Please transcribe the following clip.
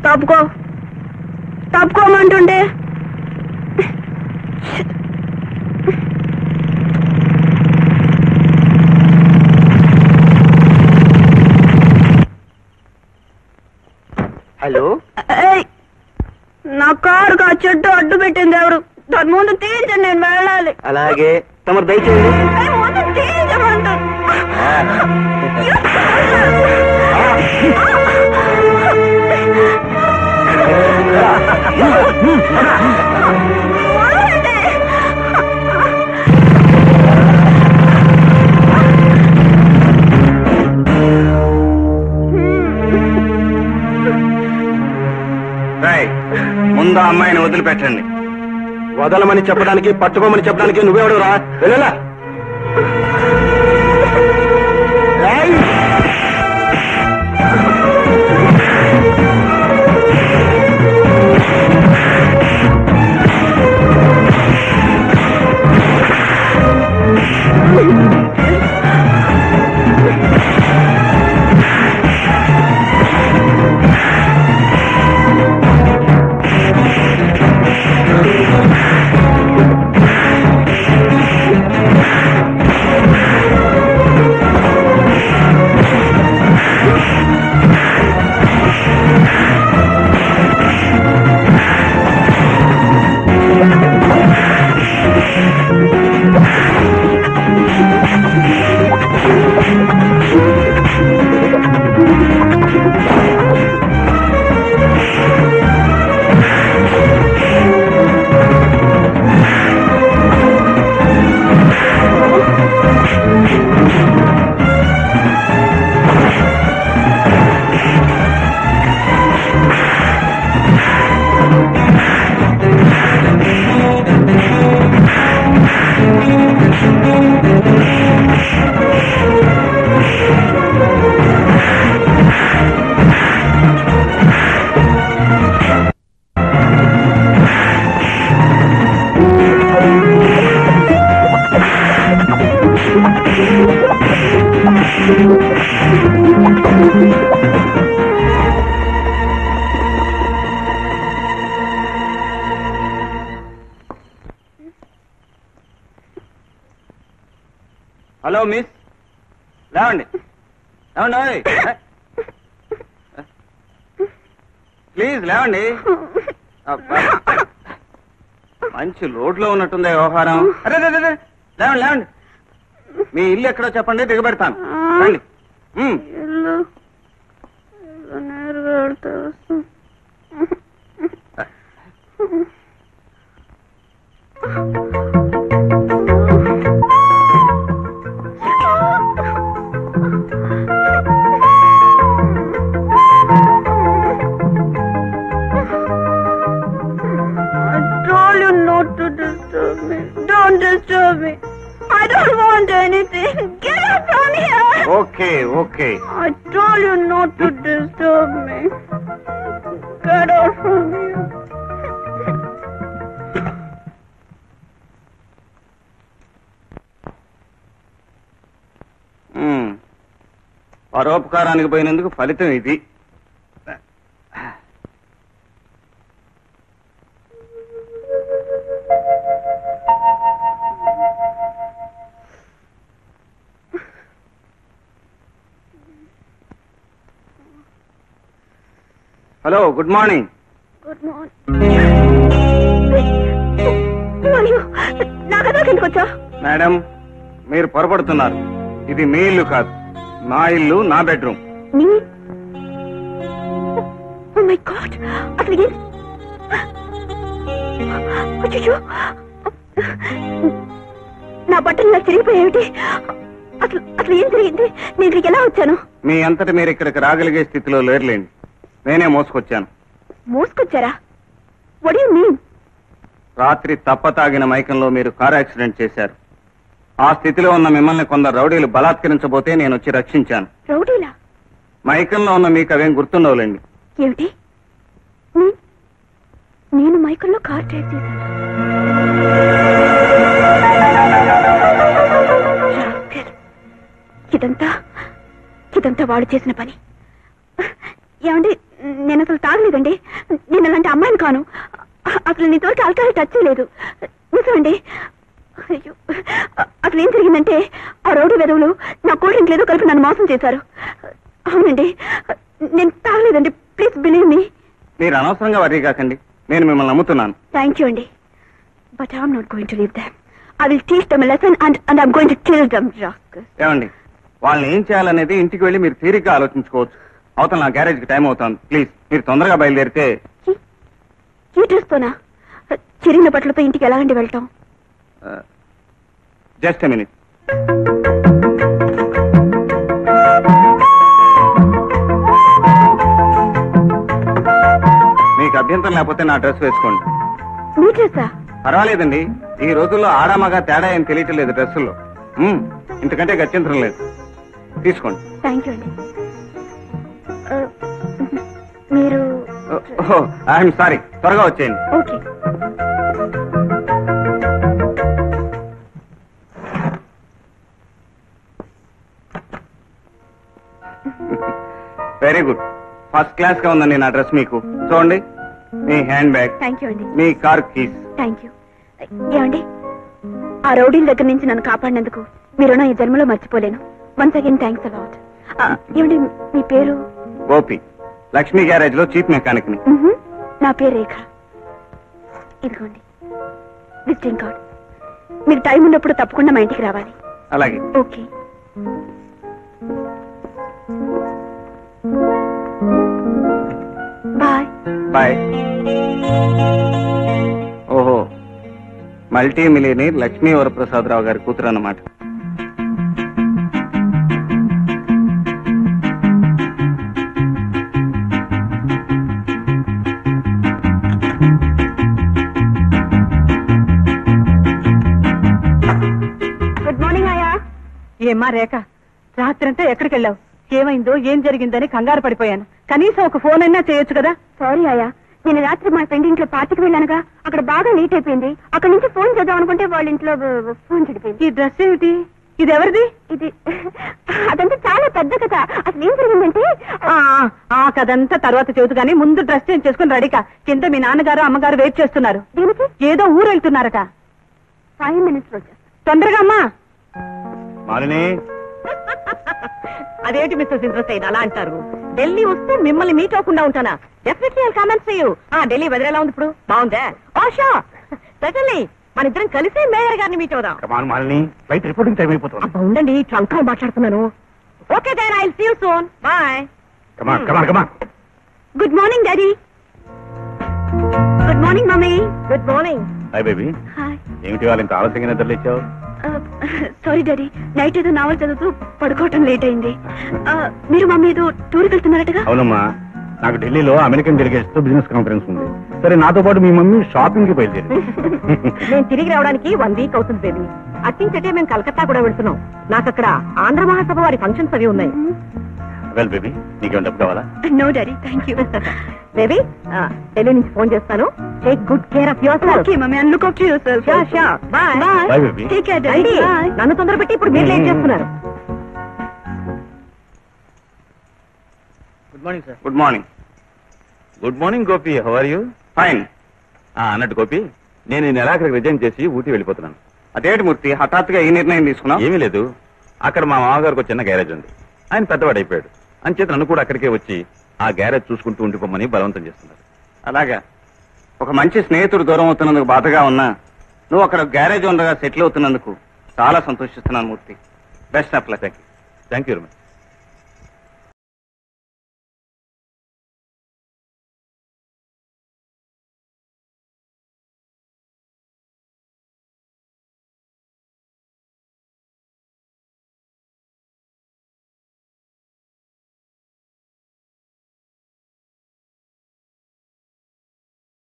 తప్పుకో తప్పుకోమంటుండే. హలో, నా కారుకు ఆ చెట్టు అడ్డు పెట్టింది ఎవరు? దాని ముందు తీయించండి, నేను వెళ్ళాలి. అలాగే తమరు దయచేయండి. ముందు తీయించమంటారు. ముందు అమ్మాయిని వదిలిపెట్టండి. వదలమని చెప్పడానికి, పట్టుకోమని చెప్పడానికి నువ్వెవడు రా? వెళ్ళలా. హలో మిస్, లేవండి లేవండి, ప్లీజ్ లేవండి. మంచి లోడ్లో ఉన్నట్టుంది వ్యవహారం. అరే లేవండి లేవండి. మీ ఇల్లు ఎక్కడో చెప్పండి, దిగబెడతాను. రండి. Don't disturb me. I don't want anything. Get out from here. Okay, okay. I told you not to disturb me. Get out from here. పరోపకారానికి పోయినందుకు ఫలితం ఇది. Hello, good morning. Good morning. నా కదా కిందకు వచ్చా? మేడం, మీరు పొరపడుతున్నారు. ఇది మీ ఇల్లు కాదు, నా ఇల్లు, నా బెడ్రూమ్. Oh my God! అసలు నా బట్టలు నాకు తిరిగిపోయేమిటి? అసలు అసలు ఏం జరిగింది? నేను ఇక్కడికి ఎలా వచ్చాను? మీ అంతటి మీరు ఇక్కడికి రాగలిగే స్థితిలో లేరులేండి. నేనే మోసుకొచ్చాను. మోసుకొచ్చారా? What do you mean? రాత్రి తప్పతాగిన మైకంలో మీరు కారు యాక్సిడెంట్ చేశారు. ఆ స్థితిలో ఉన్న మిమ్మల్ని కొందరు రౌడీలు బలాత్కరించబోతే నేను వచ్చి రక్షించాను. రౌడీలా? మైకంలో ఉన్న మీకు అవేం గుర్తుండవులేండి. ఏమిటి? నేను మైకంలో కార్ డ్రైవ్ చేశాను. ఇదంతా వాడు చేసిన పని. ఏమండి, నేను అసలు తాగలేదండి. నేను అలాంటి అమ్మాయిని కాను. అసలు నీతోటి ఆల్కహాల్ టచ్ చేయలేదు. నిజమండి. అయ్యో, అసలు ఏం జరిగిందంటే ఆ రౌడీ వెధవులు నా కూల్ డ్రింక్ లేదో కలిపి నన్ను మోసం చేశారు. అవునండి, నేను తాగలేదండి. Please believe me. మీరు అనవసరంగా వర్రీ కాకండి, నేను మిమ్మల్ని నమ్ముతున్నాను. థ్యాంక్ యూ అండి. But I'm not going to leave them. I will teach them a lesson and I'm going to kill them. ఏమండి, వాళ్ళని ఏం చేయాలనేది ఇంటికి వెళ్ళి మీరు తీరిగ్గా ఆలోచించుకోవచ్చు. అవతల నా గ్యారేజ్ కి టైం అవుతుంది. ప్లీజ్ మీరు తొందరగా బయలుదేరితే. ఈ డ్రెస్తోనా? చిరిగిన బట్టలతో ఇంటికి ఎలాగండి వెళ్తాం? Just a minute. మీకు అభ్యంతరం లేకపోతే నా డ్రెస్ వేసుకోండి. మీ డ్రెస్సా? పర్వాలేదండి, ఈ రోజుల్లో ఆడామగా తేడా ఏం తెలియట్లేదు డ్రెస్సుల్లో. ఇంతకంటే గత్యంతరం లేదు. తీసుకోండి. థ్యాంక్ యూ అండి. మీరు ఐఎమ్ సారీ, త్వరగా వచ్చేయండి. Okay. Very good, first class గా ఉందండి నా డ్రెస్. మీకు చూడండి, మీ హ్యాండ్ బ్యాగ్, థ్యాంక్ యూ అండి. మీ కార్ కీస్. Thank you. ఏమండి, ఆ రౌడీల దగ్గర నుంచి నన్ను కాపాడినందుకు మీరు ఈ జన్మలో మర్చిపోలేను. Once again thanks a lot. ఏమండి, మీ పేరు? గోపి, లక్ష్మీ గ్యారేజ్ లో చీఫ్ మెకానిక్ ని. నా పేరు రేఖ. ఇదిగోండి విజిటింగ్ కార్డ్. మీకు టైం ఉన్నప్పుడు తప్పకుండా మా ఇంటికి రావాలి. అలాగే. ఓకే. బాయ్. బాయ్. ఓహో, మల్టీ మిలియనీర్ లక్ష్మీ వరప్రసాదరావు గారి కూతురు అన్నమాట. గుడ్ మార్నింగ్ ఆయా. ఏమ్మా రేఖ, రాత్రంతా ఎక్కడికి వెళ్ళావు? ఏమైందో ఏం జరిగిందని కంగారు పడిపోయాను. కనీసం ఒక ఫోన్ అయినా చేయొచ్చు కదా. సారీ ఆయా, నేను రాత్రి మా ఫ్రెండ్ ఇంట్లో పార్టీకి వెళ్ళానుగా, అక్కడ బాగా లేట్ అయిపోయింది. అక్కడ నుంచి ఫోన్ చేద్దాం అనుకుంటే వాళ్ళ ఇంట్లో ఫోన్ చెడిపోయింది. ఈ డ్రెస్ ఏమిటి? ఇది ఎవరిది? ఇది అదంతా చాలా పెద్ద కథ. అసలు ఏం జరిగిందంటే ఆ కదంతా తర్వాత చెబుతూ గానీ ముందు డ్రెస్ చేంజ్ చేసుకుని రెడీకా. కింద మీ నాన్నగారు అమ్మగారు వెయిట్ చేస్తున్నారు. దీనికి ఏదో ఊరు వెళ్తున్నారట. 5 minutes లో వచ్చేస్తా. తొందరగా అమ్మా. మాలిని, అదేంటి మిస్టర్ సింద్రసేన్ అలా అంటారు? ఢిల్లీ వస్తే మిమ్మల్ని మీట్ అవ్వకుండా ఉంటానా? డెఫినెట్లీ ఐ కామెంట్స్ చేయు. ఢిల్లీ వెదర్ ఎలా ఉంది ఇప్పుడు? బాగుందా? ఓషా సటన్లీ మన ఇద్దరం కలిసి మేయర్ గారిని మీట్ అవుదాం. మాలిని, ఫ్లైట్ రిపోర్టింగ్ టైం అయిపోతుంది. అబ్బా ఉండండి, ట్రంక్ లో మాట్లాడుతున్నాను. Okay then I will see you soon. Bye. Come on. Good morning daddy. Good morning mummy. Good morning. Hi baby. Hi. ఏమిటి వాళ్ళు ఇంత ఆలస్యంగా నిద్రలేచావు? సారీ డాడీ, నైట్ ఏదో నావల్ చదువుతూ పడుకోవటం లేట్ అయింది. మీరు మమ్మీ ఏదో టూర్కి వెళ్తున్నారటగా? అవునమ్మా, నాకు ఢిల్లీలో అమెరికన్ డెలిగేట్స్ తో బిజినెస్ కాన్ఫరెన్స్ ఉంది. సరే, నాతో పాటు మీ మమ్మీ షాపింగ్ కి బయలుదేరి. నేను తిరిగి రావడానికి 1 week అవుతుంది బేబీ. అట్టించటే మేము కలకత్తా కూడా వెళ్తున్నాం. నాకు అక్కడ ఆంధ్ర మహాసభ వారి ఫంక్షన్స్ అవి ఉన్నాయి. వెల్ బేబీ, నీకేం డబ్బు కావాలా? No daddy, thank you. Baby, Delhi నుంచి ఫోన్ చేస్తాను. Take good care of yourself. Okay mummy, and look out yourself. Sure sure. Bye. Bye, baby. Take care daddy. Bye. నన్ను తొందర పెట్టి ఇప్పుడు మీరు లేట్ చేస్తున్నారు. Good morning sir. Good morning. Good morning Gopi, how are you? Fine. అన్నట్టు గోపి, నేను ఈ నెలాఖరికి resign చేసి ఊటీ వెళ్ళిపోతున్నాను. అదేంటి మూర్తి, హఠాత్తుగా ఈ నిర్ణయం తీసుకున్నావు? ఏమీ లేదు, అక్కడ మా మామగారికి ఒక చిన్న గ్యారేజ్ ఉంది. ఆయన పెద్దవాడు అయిపోయాడు. అంచేత నన్ను కూడా అక్కడికే వచ్చి ఆ గ్యారేజ్ చూసుకుంటూ ఉండిపోమని బలవంతం చేస్తున్నారు. అలాగా. ఒక మంచి స్నేహితుడు దూరం అవుతున్నందుకు బాధగా ఉన్నా నువ్వు అక్కడ గ్యారేజ్ ఉండగా సెటిల్ అవుతున్నందుకు చాలా సంతోషిస్తున్నాను Murthy. Best of luck. Thank you very much.